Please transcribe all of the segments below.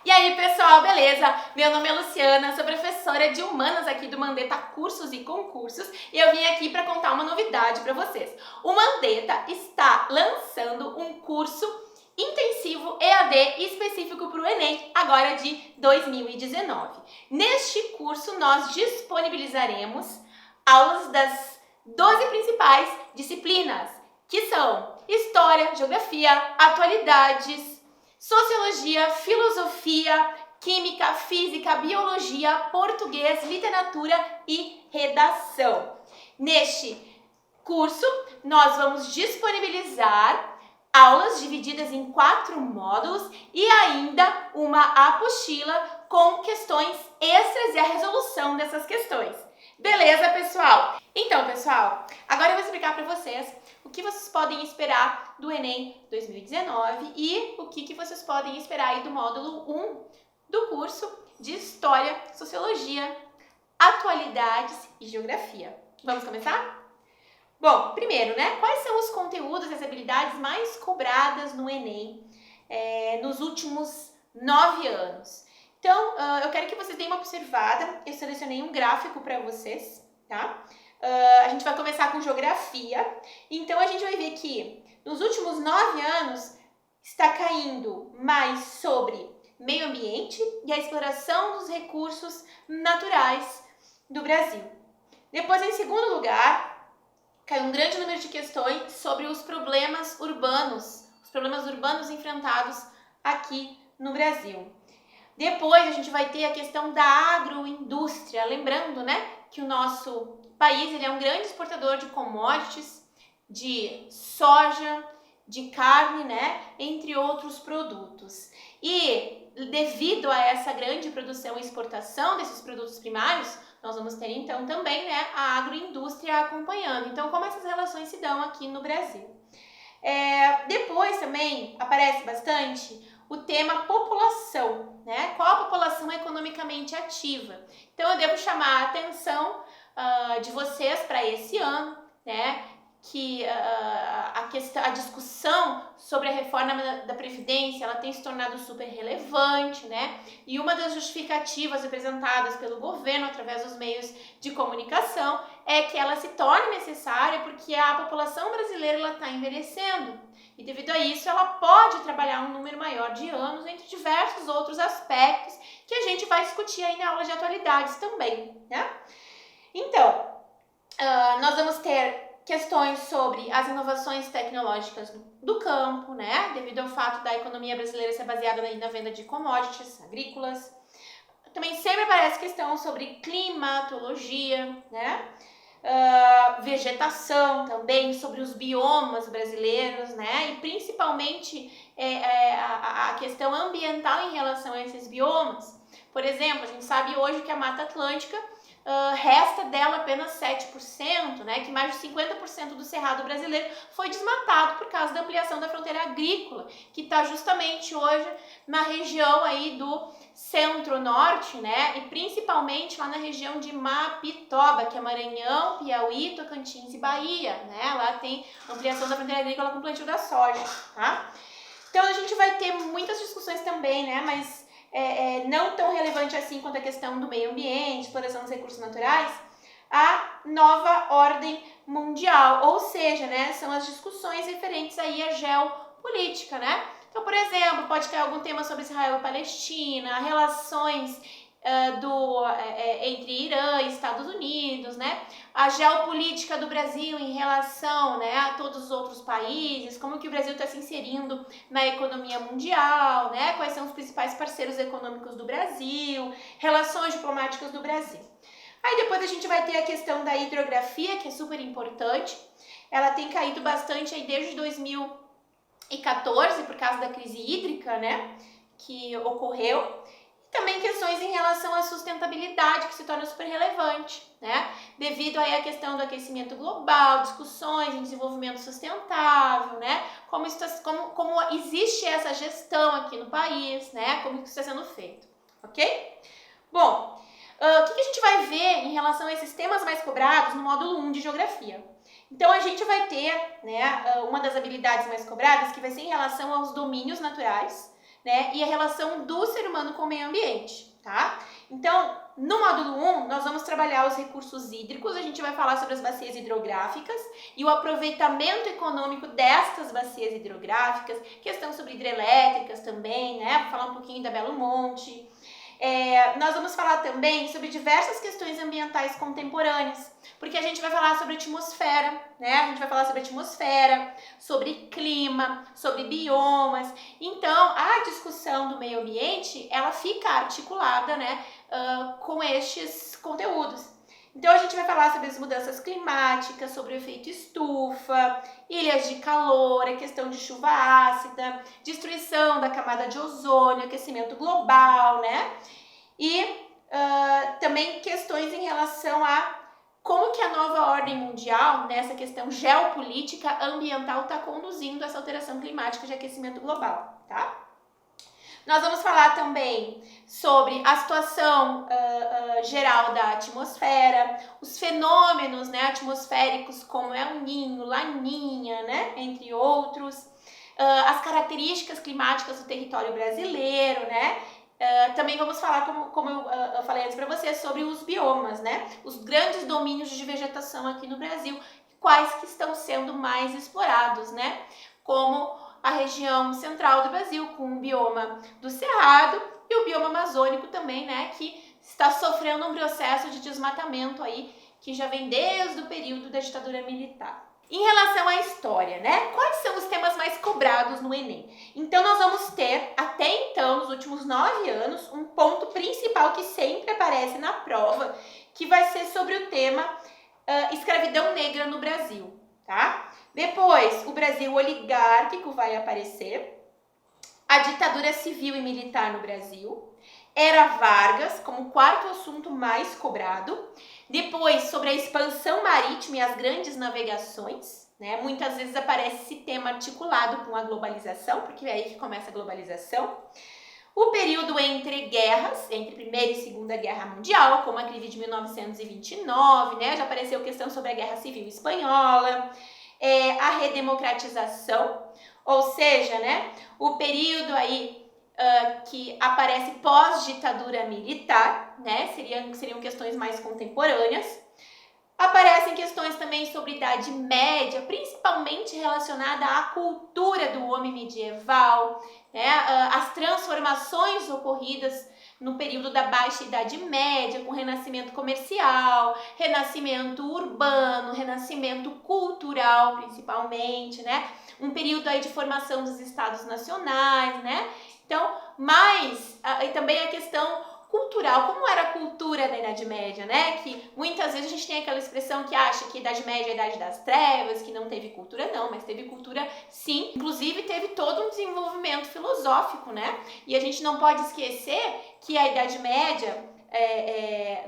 E aí, pessoal, beleza? Meu nome é Luciana, sou professora de Humanas aqui do Mandetta Cursos e Concursos e eu vim aqui para contar uma novidade para vocês. O Mandetta está lançando um curso intensivo EAD específico para o Enem, agora de 2019. Neste curso, nós disponibilizaremos aulas das 12 principais disciplinas, que são História, Geografia, Atualidades, Sociologia, Filosofia, Química, Física, Biologia, Português, Literatura e Redação. Neste curso, nós vamos disponibilizar aulas divididas em 4 módulos e ainda uma apostila com questões extras e a resolução dessas questões. Beleza, pessoal? Então, pessoal, agora eu vou explicar para vocês o que vocês podem esperar do Enem 2019 e o que vocês podem esperar aí do módulo 1 do curso de História, Sociologia, Atualidades e Geografia. Vamos começar? Bom, primeiro, né? Quais são os conteúdos e as habilidades mais cobradas no Enem nos últimos 9 anos? Então, eu quero que vocês deem uma observada. Eu selecionei um gráfico para vocês, tá? A gente vai começar com geografia. Então, a gente vai ver que nos últimos 9 anos está caindo mais sobre meio ambiente e a exploração dos recursos naturais do Brasil. Depois, em segundo lugar, caiu um grande número de questões sobre os problemas urbanos enfrentados aqui no Brasil. Depois a gente vai ter a questão da agroindústria, lembrando, né, que o nosso país ele é um grande exportador de commodities, de soja, de carne, né, entre outros produtos. E devido a essa grande produção e exportação desses produtos primários, nós vamos ter então também, né, a agroindústria acompanhando. Então, como essas relações se dão aqui no Brasil? Depois também aparece bastante o tema população, né? Qual a população economicamente ativa? Então, eu devo chamar a atenção de vocês para esse ano, né? Que a discussão sobre a reforma da Previdência ela tem se tornado super relevante, né? E uma das justificativas apresentadas pelo governo através dos meios de comunicação é que ela se torne necessária porque a população brasileira está envelhecendo. E devido a isso, ela pode trabalhar um número maior de anos, entre diversos outros aspectos que a gente vai discutir aí na aula de atualidades também, né? Então, nós vamos ter questões sobre as inovações tecnológicas do campo, né? Devido ao fato da economia brasileira ser baseada na venda de commodities agrícolas. Também sempre aparece questão sobre climatologia, né? Vegetação também, sobre os biomas brasileiros, né? E principalmente a questão ambiental em relação a esses biomas. Por exemplo, a gente sabe hoje que a Mata Atlântica resta dela apenas 7%, né? Que mais de 50% do cerrado brasileiro foi desmatado por causa da ampliação da fronteira agrícola, que está justamente hoje na região aí do centro-norte, né? E principalmente lá na região de Mapitoba, que é Maranhão, Piauí, Tocantins e Bahia, né? Lá tem ampliação da fronteira agrícola com plantio da soja, tá? Então a gente vai ter muitas discussões também, né? Mas não tão relevante assim quanto a questão do meio ambiente, exploração dos recursos naturais, a nova ordem mundial, ou seja, né? São as discussões referentes aí à geopolítica, né? Então, por exemplo, pode ter algum tema sobre Israel e Palestina, relações entre Irã e Estados Unidos, né? A geopolítica do Brasil em relação, né, a todos os outros países, como que o Brasil está se inserindo na economia mundial, né? Quais são os principais parceiros econômicos do Brasil, relações diplomáticas do Brasil. Aí depois a gente vai ter a questão da hidrografia, que é super importante. Ela tem caído bastante aí desde 2014 por causa da crise hídrica, né, que ocorreu. E também questões em relação à sustentabilidade, que se torna super relevante, né, devido aí à questão do aquecimento global, discussões em desenvolvimento sustentável, né, como existe essa gestão aqui no país, né, como isso está sendo feito, ok? Bom, o que a gente vai ver em relação a esses temas mais cobrados no módulo 1 de Geografia? Então, a gente vai ter, né, uma das habilidades mais cobradas que vai ser em relação aos domínios naturais, né, e a relação do ser humano com o meio ambiente, tá? Então, no módulo 1, nós vamos trabalhar os recursos hídricos, a gente vai falar sobre as bacias hidrográficas e o aproveitamento econômico destas bacias hidrográficas, questão sobre hidrelétricas também, né? Vou falar um pouquinho da Belo Monte. Nós vamos falar também sobre diversas questões ambientais contemporâneas, porque a gente vai falar sobre atmosfera, né? A gente vai falar sobre atmosfera, sobre clima, sobre biomas. Então, a discussão do meio ambiente, ela fica articulada, né, com estes conteúdos. Então, a gente vai falar sobre as mudanças climáticas, sobre o efeito estufa, ilhas de calor, a questão de chuva ácida, destruição da camada de ozônio, aquecimento global, né? E também questões em relação a como que a nova ordem mundial, nessa questão geopolítica ambiental, está conduzindo essa alteração climática de aquecimento global, tá? Nós vamos falar também sobre a situação geral da atmosfera, os fenômenos, né, atmosféricos como El Niño, Laninha, né, entre outros, as características climáticas do território brasileiro, né? Também vamos falar, como eu falei antes para vocês, sobre os biomas, né? Os grandes domínios de vegetação aqui no Brasil, quais que estão sendo mais explorados, né? Como a região central do Brasil, com o bioma do Cerrado e o bioma amazônico também, né, que está sofrendo um processo de desmatamento aí, que já vem desde o período da ditadura militar. Em relação à história, né, quais são os temas mais cobrados no Enem? Então, nós vamos ter, até então, nos últimos 9 anos, um ponto principal que sempre aparece na prova, que vai ser sobre o tema escravidão negra no Brasil, tá? Depois, o Brasil oligárquico vai aparecer, a ditadura civil e militar no Brasil, Era Vargas como quarto assunto mais cobrado, depois sobre a expansão marítima e as grandes navegações, né? Muitas vezes aparece esse tema articulado com a globalização, porque é aí que começa a globalização. O período entre guerras, entre Primeira e Segunda Guerra Mundial, como a crise de 1929, né? Já apareceu questão sobre a Guerra Civil Espanhola, a redemocratização, ou seja, né, o período aí que aparece pós-ditadura militar, né, seriam questões mais contemporâneas. Aparecem questões também sobre Idade Média, principalmente relacionada à cultura do homem medieval, né, as transformações ocorridas no período da Baixa Idade Média, com renascimento comercial, renascimento urbano, renascimento cultural, principalmente, né? Um período aí de formação dos estados nacionais, né? Então, e também a questão cultural, como era a cultura da Idade Média, né? Que muitas vezes a gente tem aquela expressão que acha que a Idade Média é a Idade das Trevas, que não teve cultura, não, mas teve cultura sim. Inclusive teve todo um desenvolvimento filosófico, né? E a gente não pode esquecer que a Idade Média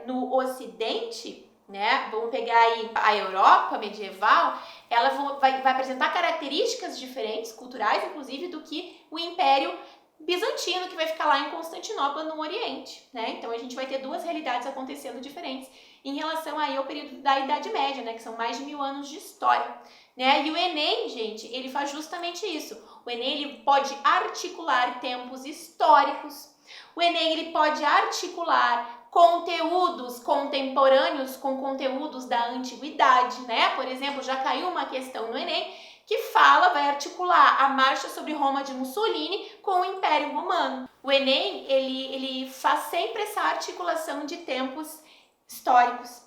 no Ocidente, né? Vamos pegar aí a Europa medieval, ela vai apresentar características diferentes, culturais, inclusive, do que o Império Bizantino, que vai ficar lá em Constantinopla, no Oriente, né? Então a gente vai ter duas realidades acontecendo diferentes em relação aí ao período da Idade Média, né? Que são mais de 1000 anos de história, né? E o Enem, gente, ele faz justamente isso. O Enem, ele pode articular tempos históricos. O Enem, ele pode articular conteúdos contemporâneos com conteúdos da antiguidade, né? Por exemplo, já caiu uma questão no Enem que vai articular a marcha sobre Roma de Mussolini com o Império Romano. O Enem, ele faz sempre essa articulação de tempos históricos,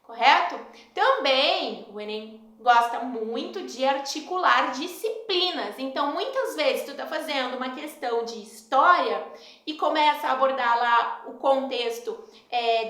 correto? Também, o Enem gosta muito de articular disciplinas. Então, muitas vezes, tu tá fazendo uma questão de história e começa a abordar lá o contexto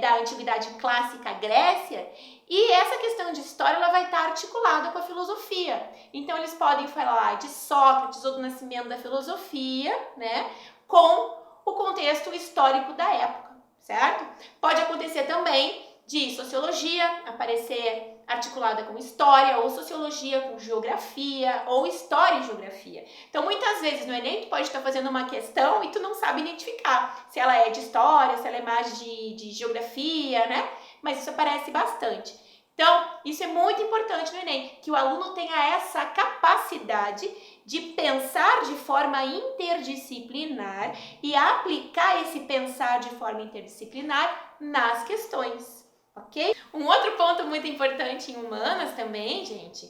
da Antiguidade Clássica Grécia, e essa questão de história ela vai estar articulada com a filosofia. Então, eles podem falar de Sócrates ou do nascimento da filosofia, né, com o contexto histórico da época, certo? Pode acontecer também de sociologia aparecer articulada com história, ou sociologia com geografia, ou história e geografia. Então, muitas vezes no Enem, tu pode estar fazendo uma questão e tu não sabe identificar se ela é de história, se ela é mais de geografia, né? Mas isso aparece bastante. Então, isso é muito importante no Enem, que o aluno tenha essa capacidade de pensar de forma interdisciplinar e aplicar esse pensar de forma interdisciplinar nas questões, ok? Um outro ponto muito importante em humanas também, gente,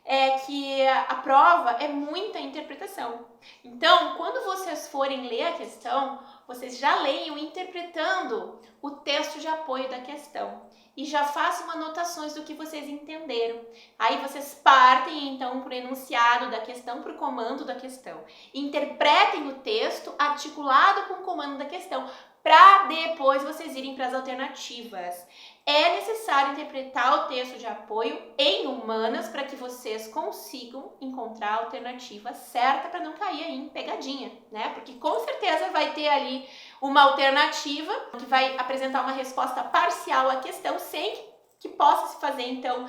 é que a prova é muita interpretação. Então, quando vocês forem ler a questão, vocês já leiam interpretando o texto de apoio da questão e já façam anotações do que vocês entenderam. Aí vocês partem então para o enunciado da questão, para o comando da questão. Interpretem o texto articulado com o comando da questão, para depois vocês irem para as alternativas. É necessário interpretar o texto de apoio em humanas para que vocês consigam encontrar a alternativa certa para não cair aí em pegadinha, né? Porque com certeza vai ter ali uma alternativa que vai apresentar uma resposta parcial à questão sem que possa se fazer então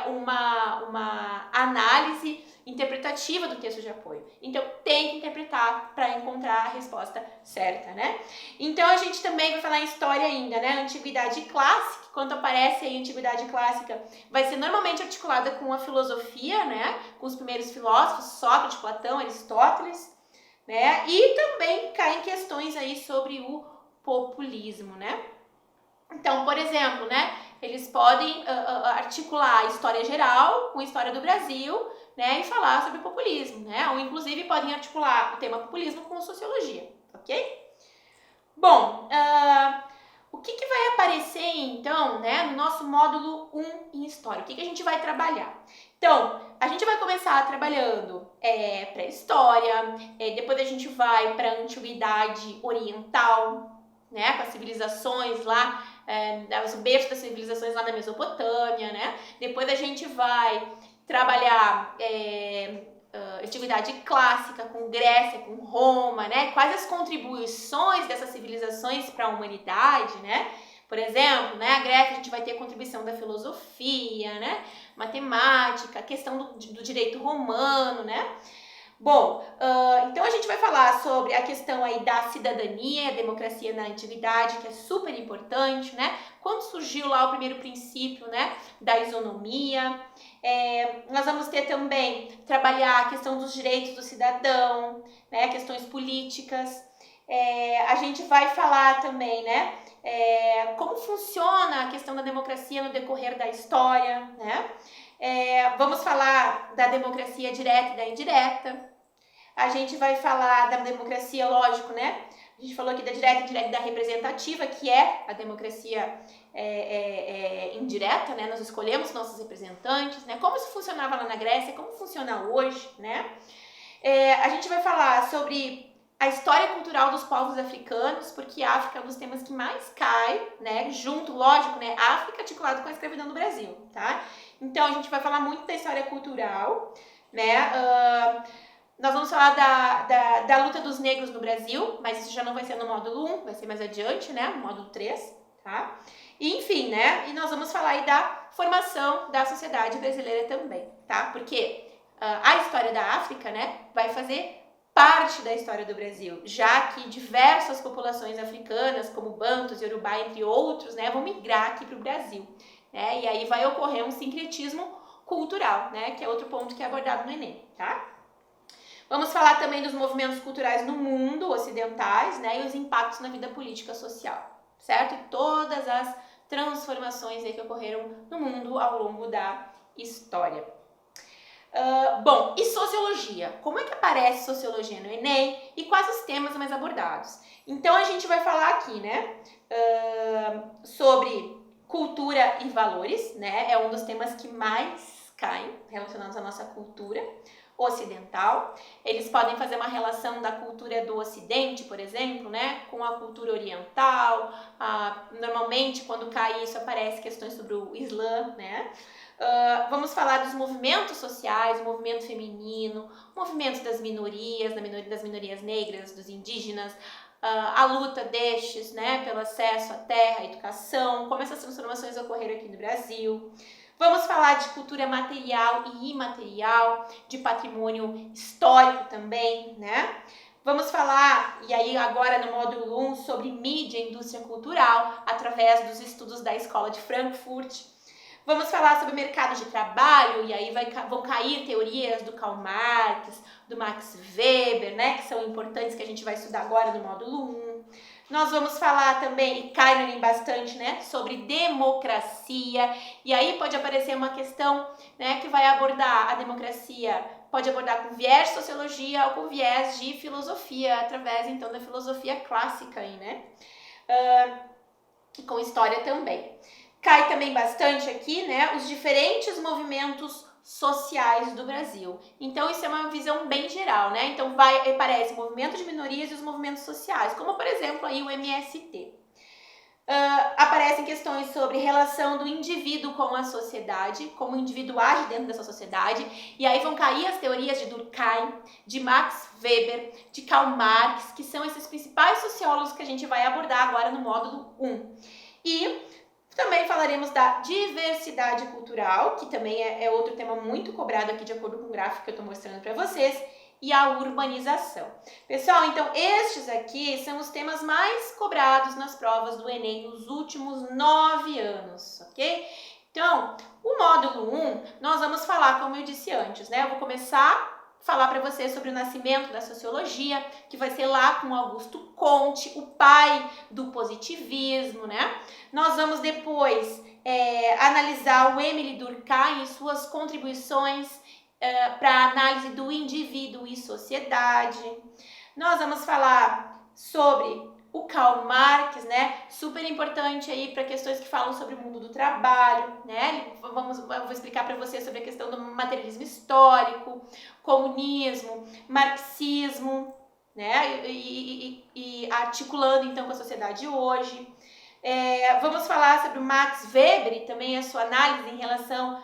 uma análise interpretativa do texto de apoio. Então tem que interpretar para encontrar a resposta certa, né? Então a gente também vai falar em história ainda, né? Antiguidade clássica, quando aparece aí a antiguidade clássica, vai ser normalmente articulada com a filosofia, né? Com os primeiros filósofos, Sócrates, Platão, Aristóteles, né? E também caem questões aí sobre o populismo, né? Então, por exemplo, né? Eles podem articular a história geral com a história do Brasil, né? E falar sobre populismo, né? Ou inclusive podem articular o tema populismo com sociologia, ok? Bom, o que vai aparecer então, né? No nosso módulo 1 em história? O que a gente vai trabalhar? Então, a gente vai começar trabalhando pré-história, depois a gente vai para a antiguidade oriental, né, com as civilizações lá, os berços das civilizações lá na Mesopotâmia, né? Depois a gente vai trabalhar antiguidade clássica com Grécia, com Roma, né? Quais as contribuições dessas civilizações para a humanidade, né? Por exemplo, né, a Grécia a gente vai ter a contribuição da filosofia, né? Matemática, a questão do direito romano, né? Bom, então a gente vai falar sobre a questão aí da cidadania, a democracia na antiguidade, que é super importante, né? Quando surgiu lá o primeiro princípio, né, da isonomia. Nós vamos ter também, trabalhar a questão dos direitos do cidadão, né, questões políticas. A gente vai falar também, né, como funciona a questão da democracia no decorrer da história, né? Vamos falar da democracia direta e da indireta. A gente vai falar da democracia, lógico, né? A gente falou aqui da direta, indireta e da representativa, que é a democracia indireta, né? Nós escolhemos nossos representantes, né? Como isso funcionava lá na Grécia, como funciona hoje, né? A gente vai falar sobre a história cultural dos povos africanos, porque a África é um dos temas que mais cai, né? Junto, lógico, né? África articulado com a escravidão no Brasil, tá? Então, a gente vai falar muito da história cultural, né? Nós vamos falar da luta dos negros no Brasil, mas isso já não vai ser no módulo 1, vai ser mais adiante, né? No módulo 3, tá? E, enfim, né? E nós vamos falar aí da formação da sociedade brasileira também, tá? Porque a história da África, né, vai fazer parte da história do Brasil, já que diversas populações africanas, como Bantus, Yorubá, entre outros, né, vão migrar aqui para o Brasil, né? E aí vai ocorrer um sincretismo cultural, né? Que é outro ponto que é abordado no Enem, tá? Vamos falar também dos movimentos culturais no mundo, ocidentais, né, e os impactos na vida política social, certo? E todas as transformações aí que ocorreram no mundo ao longo da história. Bom, e sociologia? Como é que aparece sociologia no Enem e quais os temas mais abordados? Então, a gente vai falar aqui, né, sobre cultura e valores, né, é um dos temas que mais caem relacionados à nossa cultura ocidental. Eles podem fazer uma relação da cultura do Ocidente, por exemplo, né, com a cultura oriental. Normalmente, quando cai isso, aparece questões sobre o Islã, né? Vamos falar dos movimentos sociais, o movimento feminino, movimentos das minorias negras, dos indígenas, a luta destes, né, pelo acesso à terra, à educação, como essas transformações ocorreram aqui no Brasil. Vamos falar de cultura material e imaterial, de patrimônio histórico também, né? Vamos falar, e aí agora no módulo 1, sobre mídia e indústria cultural, através dos estudos da Escola de Frankfurt. Vamos falar sobre o mercado de trabalho, e aí vão cair teorias do Karl Marx, do Max Weber, né, que são importantes, que a gente vai estudar agora no módulo 1. Nós vamos falar também, e cai bastante, né, sobre democracia, e aí pode aparecer uma questão, né, que vai abordar a democracia, pode abordar com viés de sociologia ou com viés de filosofia, através, então, da filosofia clássica aí, né, e com história também. Cai também bastante aqui, né, os diferentes movimentos sociais do Brasil. Então, isso é uma visão bem geral, né? Então, aparece o movimento de minorias e os movimentos sociais, como, por exemplo, aí o MST. Aparecem questões sobre relação do indivíduo com a sociedade, como o indivíduo age dentro dessa sociedade, e aí vão cair as teorias de Durkheim, de Max Weber, de Karl Marx, que são esses principais sociólogos que a gente vai abordar agora no módulo 1. E também falaremos da diversidade cultural, que também é outro tema muito cobrado aqui de acordo com o gráfico que eu estou mostrando para vocês, e a urbanização. Pessoal, então estes aqui são os temas mais cobrados nas provas do Enem nos últimos 9 anos, ok? Então, o módulo 1, nós vamos falar, como eu disse antes, né? Eu vou começar falar para vocês sobre o nascimento da sociologia, que vai ser lá com Augusto Comte, o pai do positivismo, né? Nós vamos depois analisar o Émile Durkheim e suas contribuições para a análise do indivíduo e sociedade. Nós vamos falar sobre o Karl Marx, né? Super importante aí para questões que falam sobre o mundo do trabalho, né? Eu vou explicar para vocês sobre a questão do materialismo histórico, comunismo, marxismo, né? E articulando então com a sociedade hoje. Vamos falar sobre o Max Weber e também a sua análise em relação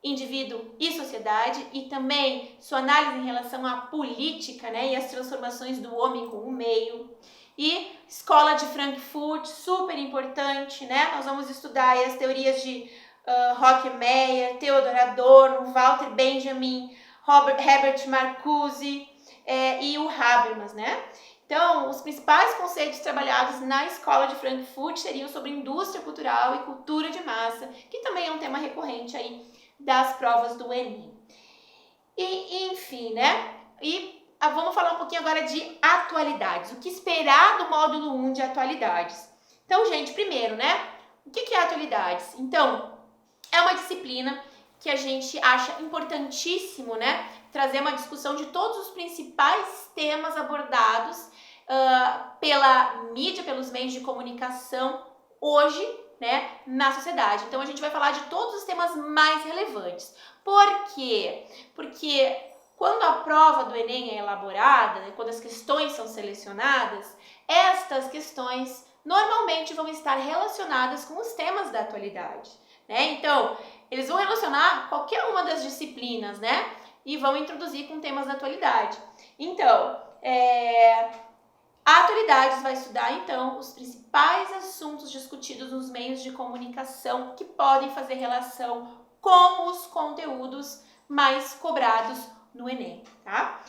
indivíduo e sociedade, e também sua análise em relação à política, né, e as transformações do homem com o meio. E Escola de Frankfurt, super importante, né? Nós vamos estudar as teorias de Horkheimer, Theodor Adorno, Walter Benjamin, Herbert Marcuse e o Habermas, né? Então, os principais conceitos trabalhados na Escola de Frankfurt seriam sobre indústria cultural e cultura de massa, que também é um tema recorrente aí das provas do Enem. E enfim, né? E vamos falar um pouquinho agora de atualidades. O que esperar do módulo 1 de atualidades? Então, gente, primeiro, né? O que é atualidades? Então, é uma disciplina que a gente acha importantíssimo, né? Trazer uma discussão de todos os principais temas abordados pela mídia, pelos meios de comunicação hoje, né, na sociedade. Então, a gente vai falar de todos os temas mais relevantes. Por quê? Porque quando a prova do Enem é elaborada, né, quando as questões são selecionadas, estas questões normalmente vão estar relacionadas com os temas da atualidade, né? Então, eles vão relacionar qualquer uma das disciplinas, né? E vão introduzir com temas da atualidade. Então, a Atualidades vai estudar, então, os principais assuntos discutidos nos meios de comunicação que podem fazer relação com os conteúdos mais cobrados no Enem, tá?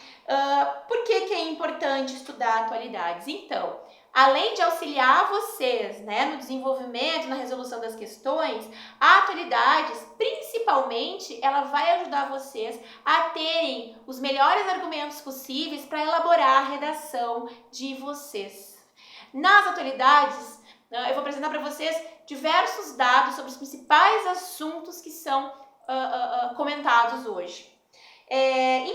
Por que é importante estudar atualidades? Então, além de auxiliar vocês, né, no desenvolvimento, na resolução das questões, a atualidades, principalmente, ela vai ajudar vocês a terem os melhores argumentos possíveis para elaborar a redação de vocês. Nas atualidades, eu vou apresentar para vocês diversos dados sobre os principais assuntos que são comentados hoje.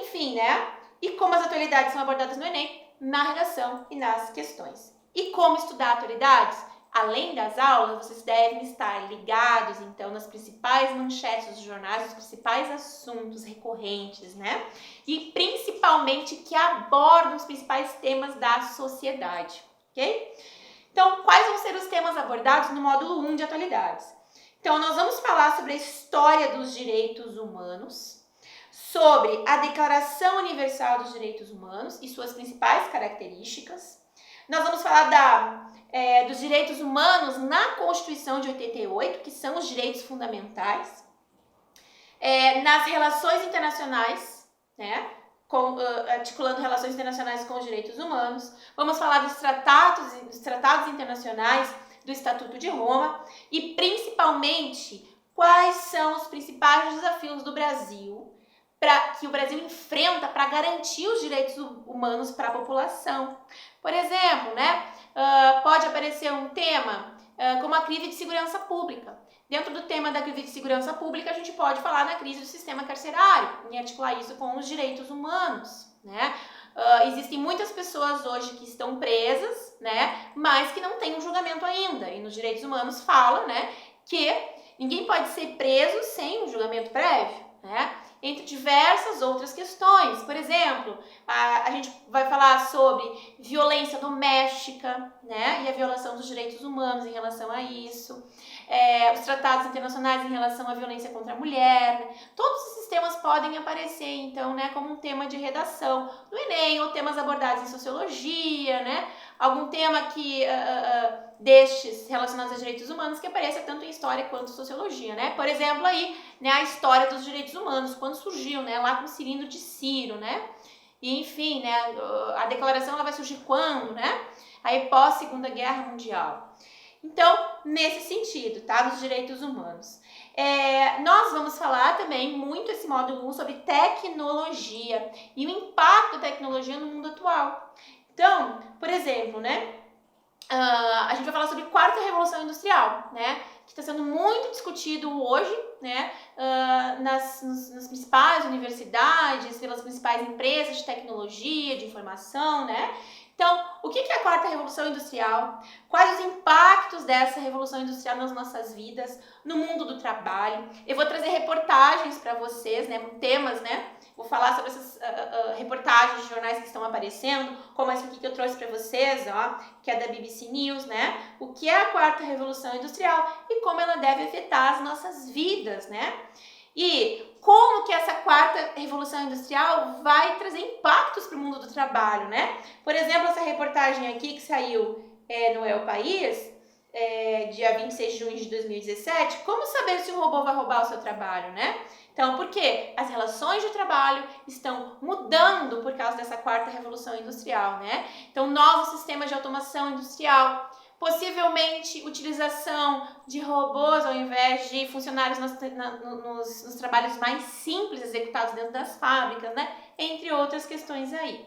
Enfim, né? E como as atualidades são abordadas no Enem, na redação e nas questões. E como estudar atualidades? Além das aulas, vocês devem estar ligados, então, nas principais manchetes dos jornais, os principais assuntos recorrentes, né? E principalmente que abordam os principais temas da sociedade, ok? Então, quais vão ser os temas abordados no módulo 1 de atualidades? Então, nós vamos falar sobre a história dos direitos humanos, sobre a Declaração Universal dos Direitos Humanos e suas principais características. Nós vamos falar dos direitos humanos na Constituição de 88, que são os direitos fundamentais. Nas relações internacionais, né, articulando relações internacionais com os direitos humanos. Vamos falar dos tratados internacionais, do Estatuto de Roma e, principalmente, quais são os principais desafios do Brasil que o Brasil enfrenta para garantir os direitos humanos para a população. Por exemplo, né, pode aparecer um tema como a crise de segurança pública. Dentro do tema da crise de segurança pública, a gente pode falar na crise do sistema carcerário e articular isso com os direitos humanos, né? Existem muitas pessoas hoje que estão presas, né, mas que não têm um julgamento ainda. E nos direitos humanos fala, né, que ninguém pode ser preso sem um julgamento prévio, né? Entre diversas outras questões. Por exemplo, a gente vai falar sobre violência doméstica, né, e a violação dos direitos humanos em relação a isso, os tratados internacionais em relação à violência contra a mulher, né? Todos esses temas podem aparecer, então, né, como um tema de redação no Enem, ou temas abordados em sociologia, né, algum tema que destes relacionados a direitos humanos que apareça tanto em história quanto em sociologia, né? Por exemplo, aí, né, a história dos direitos humanos, quando surgiu, né, lá com o Cilindro de Ciro, né? E, enfim, né, a declaração ela vai surgir quando, né? Aí pós Segunda Guerra Mundial. Então, nesse sentido, tá? Dos direitos humanos. Nós vamos falar também muito esse módulo 1 sobre tecnologia e o impacto da tecnologia no mundo atual. Então, por exemplo, né? A gente vai falar sobre a quarta revolução industrial, né? Que está sendo muito discutido hoje, né? Nas principais universidades, pelas principais empresas de tecnologia, de informação, né? Então, o que é a quarta revolução industrial? Quais os impactos dessa revolução industrial nas nossas vidas, no mundo do trabalho? Eu vou trazer reportagens para vocês, né, temas, né? Vou falar sobre essas reportagens de jornais que estão aparecendo, como essa aqui que eu trouxe para vocês, ó, que é da BBC News, né? O que é a quarta revolução industrial e como ela deve afetar as nossas vidas, né? E como que essa quarta revolução industrial vai trazer impactos para o mundo do trabalho, né? Por exemplo, essa reportagem aqui que saiu no El País, dia 26 de junho de 2017, como saber se um robô vai roubar o seu trabalho, né? Então, por quê? As relações de trabalho estão mudando por causa dessa quarta revolução industrial, né? Então, novos sistemas de automação industrial, possivelmente utilização de robôs ao invés de funcionários nos trabalhos mais simples executados dentro das fábricas, né? Entre outras questões aí.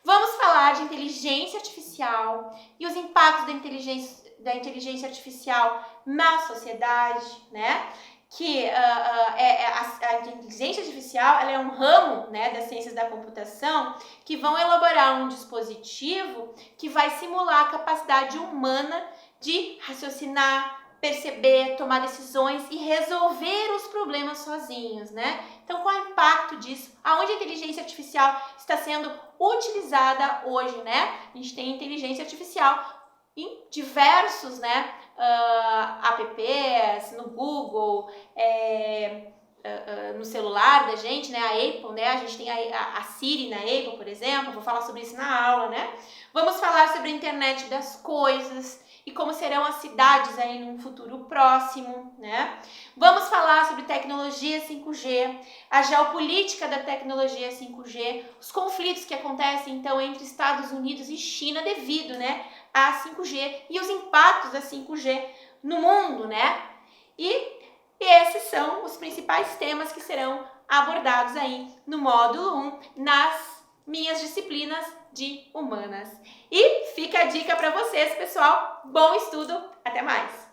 Vamos falar de inteligência artificial e os impactos da inteligência artificial na sociedade, né? Que a inteligência artificial ela é um ramo, né, das ciências da computação que vão elaborar um dispositivo que vai simular a capacidade humana de raciocinar, perceber, tomar decisões e resolver os problemas sozinhos, né? Então, qual é o impacto disso? Aonde a inteligência artificial está sendo utilizada hoje, né? A gente tem inteligência artificial em diversos, né, apps, no Google, no celular da gente, né, a Apple, né, a gente tem a Siri na Apple, por exemplo, vou falar sobre isso na aula, né. Vamos falar sobre a internet das coisas e como serão as cidades aí num futuro próximo, né. Vamos falar sobre tecnologia 5G, a geopolítica da tecnologia 5G, os conflitos que acontecem, então, entre Estados Unidos e China devido, né, a 5G e os impactos da 5G no mundo, né? E esses são os principais temas que serão abordados aí no módulo 1 nas minhas disciplinas de humanas. E fica a dica para vocês, pessoal. Bom estudo, até mais!